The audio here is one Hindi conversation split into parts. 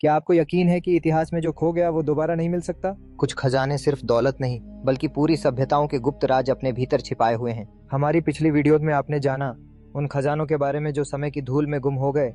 क्या आपको यकीन है कि इतिहास में जो खो गया वो दोबारा नहीं मिल सकता? कुछ खजाने सिर्फ दौलत नहीं बल्कि पूरी सभ्यताओं के गुप्त राज अपने भीतर छिपाए हुए हैं। हमारी पिछली वीडियोज में आपने जाना उन खजानों के बारे में जो समय की धूल में गुम हो गए,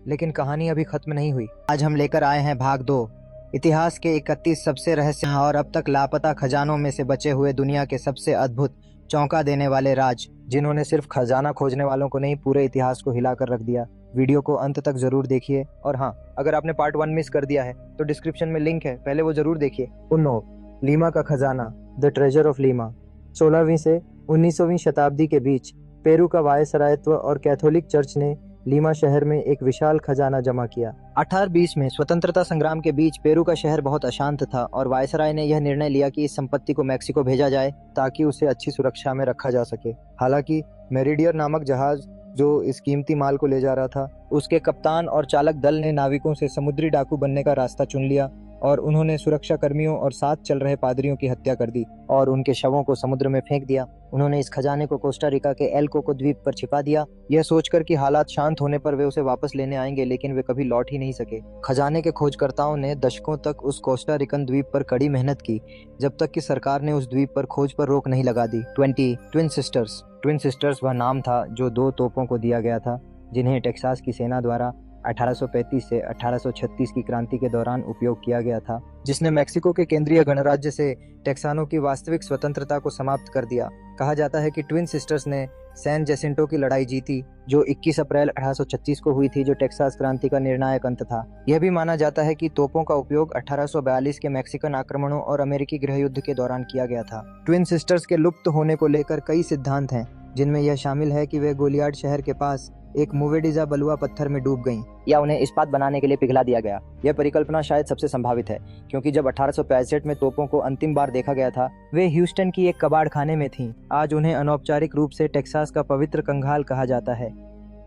लेकिन कहानी अभी खत्म नहीं हुई। आज हम लेकर आए हैं भाग 2, इतिहास के 31 सबसे रहस्य और अब तक लापता खजानों में से बचे हुए दुनिया के सबसे अद्भुत, चौंका देने वाले राज, जिन्होंने सिर्फ खजाना खोजने वालों को नहीं, पूरे इतिहास को हिलाकर रख दिया। वीडियो को अंत तक जरूर देखिए। और हाँ, अगर आपने पार्ट 1 मिस कर दिया है तो डिस्क्रिप्शन में लिंक है, पहले वो जरूर देखिए। उन्नो, लीमा का खजाना, द ट्रेजर ऑफ लीमा। 16वीं से 19वीं शताब्दी के बीच पेरू का वायसरायत्व और कैथोलिक चर्च ने लीमा शहर में एक विशाल खजाना जमा किया। 1820 में स्वतंत्रता संग्राम के बीच पेरू का शहर बहुत अशांत था और वायसराय ने यह निर्णय लिया कि इस संपत्ति को मैक्सिको भेजा जाए ताकि उसे अच्छी सुरक्षा में रखा जा सके। हालांकि मेरिडियर नामक जहाज जो इस कीमती माल को ले जा रहा था, उसके कप्तान और चालक दल ने नाविकों से समुद्री डाकू बनने का रास्ता चुन लिया और उन्होंने सुरक्षा कर्मियों और साथ चल रहे पादरियों की हत्या कर दी और उनके शवों को समुद्र में फेंक दिया। उन्होंने इस खजाने को कोस्टा रिका के एल कोको द्वीप पर छिपा दिया, यह सोचकर कि हालात शांत होने पर वे उसे वापस लेने आएंगे, लेकिन वे कभी लौट ही नहीं सके। खजाने के खोजकर्ताओं ने दशकों तक उस कोस्टा रिकन द्वीप पर कड़ी मेहनत की, जब तक कि सरकार ने उस द्वीप पर खोज पर रोक नहीं लगा दी। Twin sisters. ट्विन सिस्टर्स वह नाम था जो 2 तोपों को दिया गया था, जिन्हें टेक्सास की सेना द्वारा 1835 से 1836 की क्रांति के दौरान उपयोग किया गया था, जिसने मैक्सिको के केंद्रीय गणराज्य से टेक्सानो की वास्तविक स्वतंत्रता को समाप्त कर दिया। कहा जाता है कि ट्विन सिस्टर्स ने सैन जेसिंटो की लड़ाई जीती, जो 21 अप्रैल 1836 को हुई थी, जो टेक्सास क्रांति का निर्णायक अंत था। यह भी माना जाता है कि तोपों का उपयोग 1842 के मैक्सिकन आक्रमणों और अमेरिकी गृह युद्ध के दौरान किया गया था। ट्विन सिस्टर्स के लुप्त होने को लेकर कई सिद्धांत हैं, जिनमें यह शामिल है कि वे गोलियाड शहर के पास एक मुवेडिजा बलुआ पत्थर में डूब गईं, या उन्हें इस्पात बनाने के लिए पिघला दिया गया। यह परिकल्पना शायद सबसे संभावित है, क्योंकि जब 1865 में तोपों को अंतिम बार देखा गया था, वे ह्यूस्टन की एक कबाड़ खाने में थीं। आज उन्हें अनौपचारिक रूप से टेक्सास का पवित्र कंगाल कहा जाता है।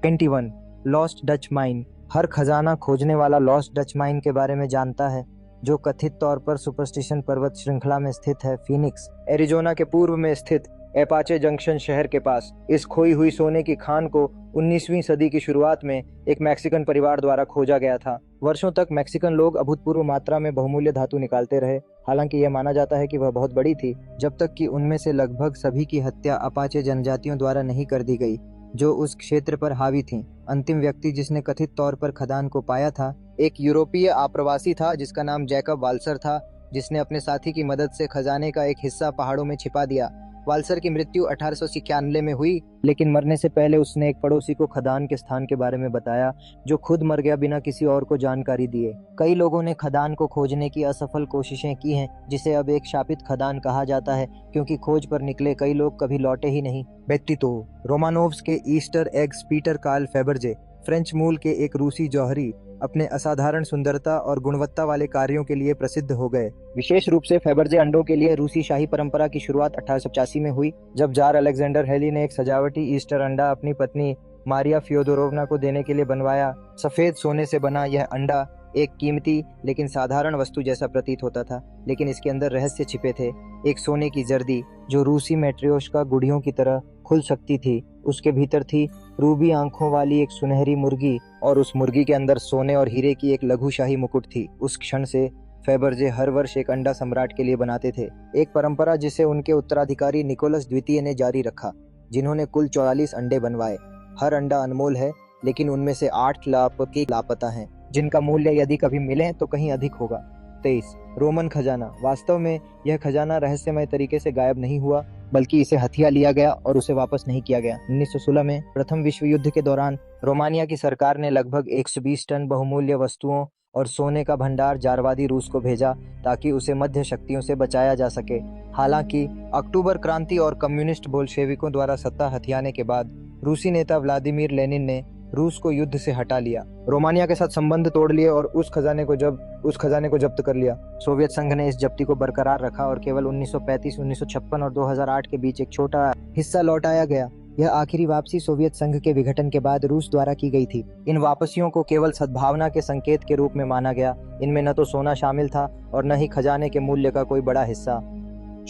21 लॉस्ट डच माइन। हर खजाना खोजने वाला लॉस्ट डच माइन के बारे में जानता है, जो कथित तौर पर सुपरस्टिशन पर्वत श्रृंखला में स्थित है, फिनिक्स, एरिजोना के पूर्व में स्थित एपाचे जंक्शन शहर के पास। इस खोई हुई सोने की खान को 19वीं सदी की शुरुआत में एक मैक्सिकन परिवार द्वारा खोजा गया था। वर्षों तक मैक्सिकन लोग अभूतपूर्व मात्रा में बहुमूल्य धातु निकालते रहे। हालांकि यह माना जाता है कि वह बहुत बड़ी थी, जब तक कि उनमें से लगभग सभी की हत्या अपाचे जनजातियों द्वारा नहीं कर दी गई, जो उस क्षेत्र पर हावी थीं। अंतिम व्यक्ति जिसने कथित तौर पर खदान को पाया था, एक यूरोपीय आप्रवासी था जिसका नाम जैकब वाल्सर था, जिसने अपने साथी की मदद से खजाने का एक हिस्सा पहाड़ों में छिपा दिया। वाल्सर की मृत्यु 1891 में हुई, लेकिन मरने से पहले उसने एक पड़ोसी को खदान के स्थान के बारे में बताया, जो खुद मर गया बिना किसी और को जानकारी दिए। कई लोगों ने खदान को खोजने की असफल कोशिशें की हैं, जिसे अब एक शापित खदान कहा जाता है, क्योंकि खोज पर निकले कई लोग कभी लौटे ही नहीं। बेट्टितो। रोमानोव्स के Easter eggs Peter Carl Faberge, French मूल के एक रूसी जौहरी, अपने असाधारण सुंदरता और गुणवत्ता वाले कार्यों के लिए प्रसिद्ध हो गए। विशेष रूप से फेबर्जे अंडों के लिए रूसी शाही परंपरा की शुरुआत 1885 में हुई, जब जार अलेक्जेंडर हेली ने एक सजावटी ईस्टर अंडा अपनी पत्नी मारिया फियोदोरोवना को देने के लिए बनवाया। सफेद सोने से बना यह अंडा एक कीमती लेकिन साधारण वस्तु जैसा प्रतीत होता था, लेकिन इसके अंदर रहस्य छिपे थे। एक सोने की जर्दी जो रूसी मैट्रियोश्का गुड़ियों की तरह खुल सकती थी। उसके भीतर थी रूबी आंखों वाली एक सुनहरी मुर्गी, और उस मुर्गी के अंदर सोने और हीरे की एक लघुशाही मुकुट थी। उस क्षण से फेबर्जे हर वर्ष एक अंडा सम्राट के लिए बनाते थे, एक परंपरा जिसे उनके उत्तराधिकारी निकोलस द्वितीय ने जारी रखा, जिन्होंने कुल 44 अंडे बनवाए। हर अंडा अनमोल है, लेकिन उनमें से 8 लापता हैं, जिनका मूल्य यदि कभी मिले तो कहीं अधिक होगा। 23 रोमन खजाना। वास्तव में यह खजाना रहस्यमय तरीके से गायब नहीं हुआ, बल्कि इसे हथिया लिया गया और उसे वापस नहीं किया गया। 1916 में प्रथम विश्व युद्ध के दौरान रोमानिया की सरकार ने लगभग 120 टन बहुमूल्य वस्तुओं और सोने का भंडार जारवादी रूस को भेजा, ताकि उसे मध्य शक्तियों से बचाया जा सके। हालांकि अक्टूबर क्रांति और कम्युनिस्ट बोल्शेविकों द्वारा सत्ता हथियाने के बाद रूसी नेता व्लादिमीर लेनिन ने रूस को युद्ध से हटा लिया, रोमानिया के साथ संबंध तोड़ लिए और उस खजाने को जब्त कर लिया। सोवियत संघ ने इस जब्ती को बरकरार रखा और केवल 1935, 1956 और 2008 के बीच एक छोटा हिस्सा लौटाया गया। यह आखिरी वापसी सोवियत संघ के विघटन के बाद रूस द्वारा की गई थी। इन वापसियों को केवल सद्भावना के संकेत के रूप में माना गया। इनमें न तो सोना शामिल था और न ही खजाने के मूल्य का कोई बड़ा हिस्सा।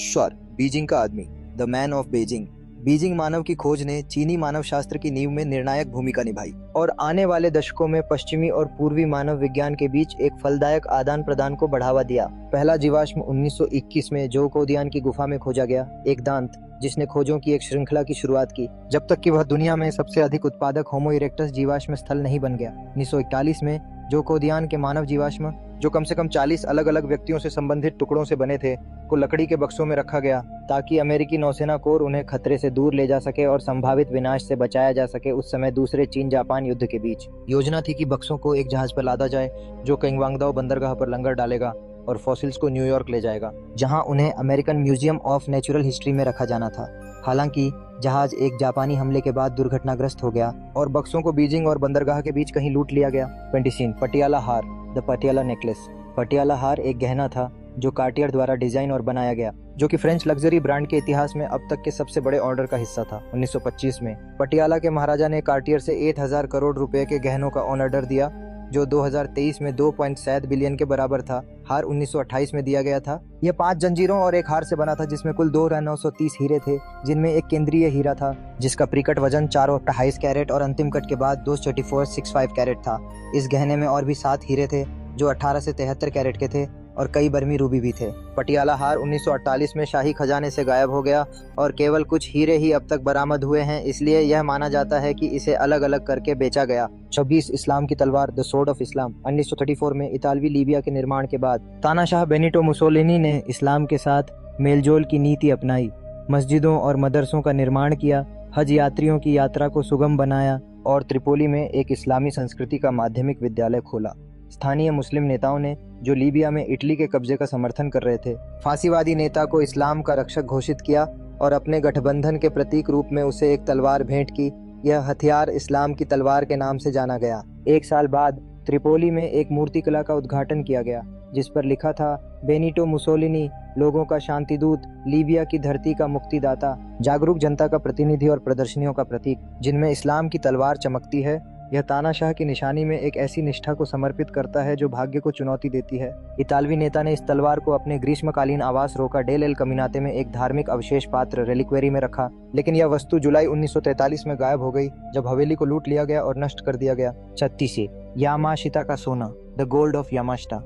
श्वर, बीजिंग का आदमी, the man of Beijing. Beijing मानव की खोज ने चीनी मानव शास्त्र की नींव में निर्णायक भूमिका निभाई और आने वाले दशकों में पश्चिमी और पूर्वी मानव विज्ञान के बीच एक फलदायक आदान प्रदान को बढ़ावा दिया। पहला जीवाश्म 1921 में जोकोदियान की गुफा में खोजा गया, एक दांत जिसने खोजों की एक श्रृंखला की शुरुआत की, जब तक कि वह दुनिया में सबसे अधिक उत्पादक होमो इरेक्टस जीवाश्म स्थल नहीं बन गया। 1941 में जोकोदियान के मानव जीवाश्म, जो कम से कम 40 अलग अलग व्यक्तियों से संबंधित टुकड़ों से बने थे, को लकड़ी के बक्सों में रखा गया ताकि अमेरिकी नौसेना कोर उन्हें खतरे से दूर ले जा सके और संभावित विनाश से बचाया जा सके। उस समय दूसरे चीन जापान युद्ध के बीच योजना थी कि बक्सों को एक जहाज पर लादा जाए जो किंगवांगदाओ बंदरगाह पर लंगर डालेगा और फॉसिल्स को न्यूयॉर्क ले जाएगा, जहां उन्हें American museum of natural history में रखा जाना था। हालांकि जहाज एक जापानी हमले के बाद दुर्घटनाग्रस्त हो गया और बक्सों को बीजिंग और बंदरगाह के बीच कहीं लूट लिया गया। 20 पटियाला हार, द पटियाला नेकलेस। पटियाला हार एक गहना था जो कार्टियर द्वारा डिजाइन और बनाया गया, जो कि फ्रेंच लग्जरी ब्रांड के इतिहास में अब तक के सबसे बड़े ऑर्डर का हिस्सा था। 1925 में पटियाला के महाराजा ने कार्टियर से 8,000 करोड़ रुपए के गहनों का ऑर्डर दिया, जो 2023 में 2.7 बिलियन के बराबर था। हार 1928 में दिया गया था। यह 5 जंजीरों और एक हार से बना था, जिसमें कुल 2,930 हीरे थे, जिनमें एक केंद्रीय हीरा था जिसका प्रीकट वजन 4.28 कैरेट और अंतिम कट के बाद 2.6465 कैरेट था। इस गहने में और भी 7 हीरे थे जो 18 से 73 कैरेट के थे और कई बर्मी रूबी भी थे। पटियाला हार 1948 में शाही खजाने से गायब हो गया और केवल कुछ हीरे ही अब तक बरामद हुए हैं, इसलिए यह माना जाता है कि इसे अलग अलग करके बेचा गया। 26 इस्लाम की तलवार, द सोर्ड ऑफ इस्लाम। 1934 में इतालवी लीबिया के निर्माण के बाद तानाशाह बेनिटो मुसोलिनी ने इस्लाम के साथ मेलजोल की नीति अपनाई, मस्जिदों और मदरसों का निर्माण किया, हज यात्रियों की यात्रा को सुगम बनाया और त्रिपोली में एक इस्लामी संस्कृति का माध्यमिक विद्यालय खोला। स्थानीय मुस्लिम नेताओं ने, जो लीबिया में इटली के कब्जे का समर्थन कर रहे थे, फांसीवादी नेता को इस्लाम का रक्षक घोषित किया और अपने गठबंधन के प्रतीक रूप में उसे एक तलवार भेंट की। यह हथियार इस्लाम की तलवार के नाम से जाना गया। एक साल बाद त्रिपोली में एक मूर्तिकला का उद्घाटन किया गया जिस पर लिखा था, बेनिटो मुसोलिनी, लोगों का शांतिदूत, लीबिया की धरती का मुक्तिदाता, जागरूक जनता का प्रतिनिधि और प्रदर्शनियों का प्रतीक जिनमें इस्लाम की तलवार चमकती है। यह तानाशाह की निशानी में एक ऐसी निष्ठा को समर्पित करता है जो भाग्य को चुनौती देती है। इतालवी नेता ने इस तलवार को अपने ग्रीष्मकालीन आवास रोका डेल एल कमिनाते में एक धार्मिक अवशेष पात्र रेलिक्वेरी में रखा, लेकिन यह वस्तु जुलाई 1943 में गायब हो गई जब हवेली को लूट लिया गया और नष्ट कर दिया गया। 36 यामाशिता का सोना, द गोल्ड ऑफ यामाशिता।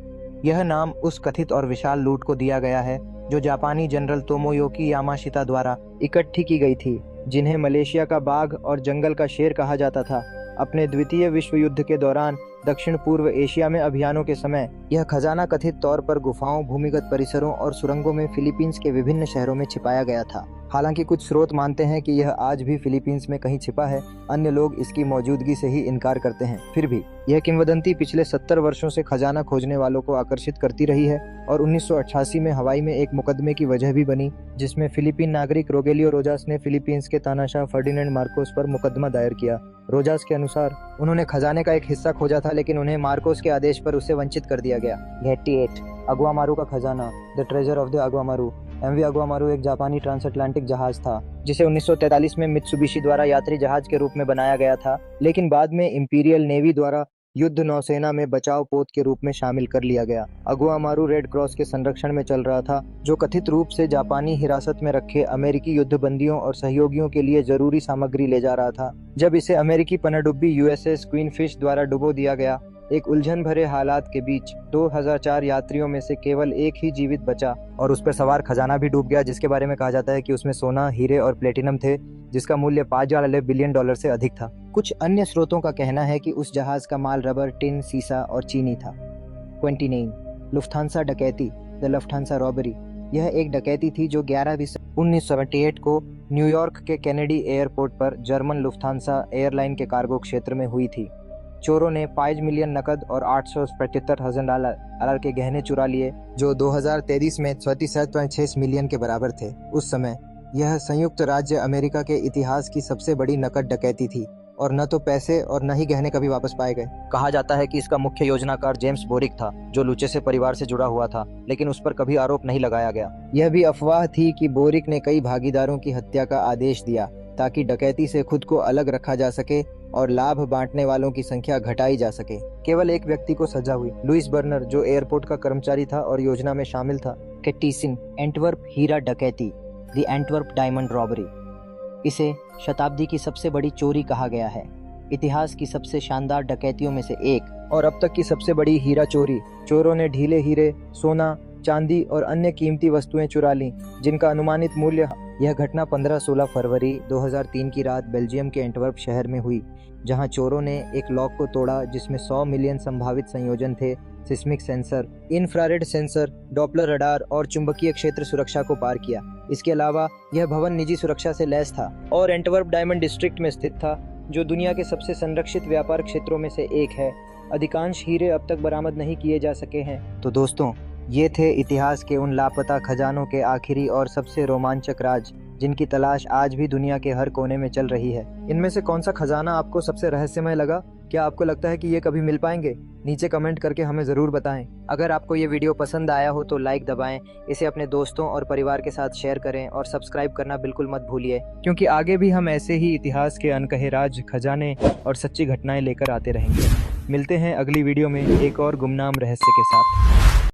यह नाम उस कथित और विशाल लूट को दिया गया है जो जापानी जनरल तोमोयोकी यामाशिता द्वारा इकट्ठी की गई थी, जिन्हें मलेशिया का बाघ और जंगल का शेर कहा जाता था। अपने द्वितीय विश्व युद्ध के दौरान दक्षिण पूर्व एशिया में अभियानों के समय यह खजाना कथित तौर पर गुफाओं, भूमिगत परिसरों और सुरंगों में फिलीपींस के विभिन्न शहरों में छिपाया गया था। हालांकि कुछ स्रोत मानते हैं कि यह आज भी फिलीपींस में कहीं छिपा है, अन्य लोग इसकी मौजूदगी से ही इनकार करते हैं। फिर भी यह किंवदंती पिछले 70 वर्षों से खजाना खोजने वालों को आकर्षित करती रही है और 1988 में हवाई में एक मुकदमे की वजह भी बनी, जिसमें फिलीपीन नागरिक रोगेलियो रोजास ने फिलीपींस के तानाशाह फर्डिनेंड मार्कोस पर मुकदमा दायर किया। रोजास के अनुसार उन्होंने खजाने का एक हिस्सा खोजा था, लेकिन उन्हें मार्कोस के आदेश पर उससे वंचित कर दिया गया। 88 अगुआमारू का खजाना, the treasure of the Aguamaru. MV Aguamaru एक जापानी ट्रांसअटलांटिक जहाज था जिसे 1943 में मित्सुबिशी द्वारा यात्री जहाज के रूप में बनाया गया था, लेकिन बाद में इंपीरियल नेवी द्वारा युद्ध नौसेना में बचाव पोत के रूप में शामिल कर लिया गया। अगुआमारू रेड क्रॉस के संरक्षण में चल रहा था, जो कथित रूप से जापानी हिरासत में रखे अमेरिकी युद्धबंदियों और सहयोगियों के लिए जरूरी सामग्री ले जा रहा था। जब इसे अमेरिकी पनडुब्बी यूएसएस क्वीनफिश द्वारा डुबो दिया गया, एक उलझन भरे हालात के बीच 2004 यात्रियों में से केवल एक ही जीवित बचा और उस पर सवार खजाना भी डूब गया, जिसके बारे में कहा जाता है कि उसमें सोना, हीरे और प्लेटिनम थे, जिसका मूल्य $5 बिलियन डॉलर से अधिक था। कुछ अन्य स्रोतों का कहना है कि उस जहाज का माल रबर, टिन, सीसा और चीनी था। 29 लुफ्थांसा डकैती, द लुफ्थांसा रॉबरी। यह एक डकैती थी जो 11 दिसंबर 1978 को न्यूयॉर्क के केनेडी एयरपोर्ट पर जर्मन लुफ्थांसा एयरलाइन के कार्गो क्षेत्र में हुई थी। चोरों ने 5 मिलियन नकद और $875,000 के गहने चुरा लिए, जो 2023 में 37.6 मिलियन के बराबर थे। उस समय यह संयुक्त राज्य अमेरिका के इतिहास की सबसे बड़ी नकद डकैती थी और न तो पैसे और न ही गहने कभी वापस पाए गए। कहा जाता है कि इसका मुख्य योजनाकार जेम्स बोरिक था, जो लुचेसे परिवार से जुड़ा हुआ था, लेकिन उस पर कभी आरोप नहीं लगाया गया। यह भी अफवाह थी कि बोरिक ने कई भागीदारों की हत्या का आदेश दिया ताकि डकैती से खुद को अलग रखा जा सके और लाभ बांटने वालों की संख्या घटाई जा सके। केवल एक व्यक्ति को सजा हुई, लुइस बर्नर, जो एयरपोर्ट का कर्मचारी था और योजना में शामिल था। कैटीसिन एंटवर्प हीरा डकैती, द एंटवर्प डायमंड रॉबरी। इसे शताब्दी की सबसे बड़ी चोरी कहा गया है, इतिहास की सबसे शानदार डकैतियों में से एक, और अब तक की सबसे बड़ी हीरा चोरी। चोरों ने ढीले हीरे, सोना, चांदी और अन्य कीमती वस्तुएं चुरा लीं, जिनका अनुमानित मूल्य। यह घटना 15-16 फरवरी 2003 की रात बेल्जियम के एंटवर्प शहर में हुई, जहां चोरों ने एक लॉक को तोड़ा जिसमें 100 मिलियन संभावित संयोजन थे। Seismic sensor, infrared sensor, Doppler radar और चुंबकीय क्षेत्र सुरक्षा को पार किया। इसके अलावा यह भवन निजी सुरक्षा से लैस था और एंटवर्प डायमंड डिस्ट्रिक्ट में स्थित था, जो दुनिया के सबसे संरक्षित व्यापार क्षेत्रों में से एक है। अधिकांश हीरे अब तक बरामद नहीं किए जा सके हैं। तो दोस्तों, ये थे इतिहास के उन लापता खजानों के आखिरी और सबसे रोमांचक राज, जिनकी तलाश आज भी दुनिया के हर कोने में चल रही है। इनमें से कौन सा खजाना आपको सबसे रहस्यमय लगा? क्या आपको लगता है कि ये कभी मिल पाएंगे? नीचे कमेंट करके हमें ज़रूर बताएं। अगर आपको ये वीडियो पसंद आया हो तो लाइक दबाएं, इसे अपने दोस्तों और परिवार के साथ शेयर करें और सब्सक्राइब करना बिल्कुल मत भूलिए, क्योंकि आगे भी हम ऐसे ही इतिहास के अनकहे राज, खजाने और सच्ची घटनाएं लेकर आते रहेंगे। मिलते हैं अगली वीडियो में एक और गुमनाम रहस्य के साथ।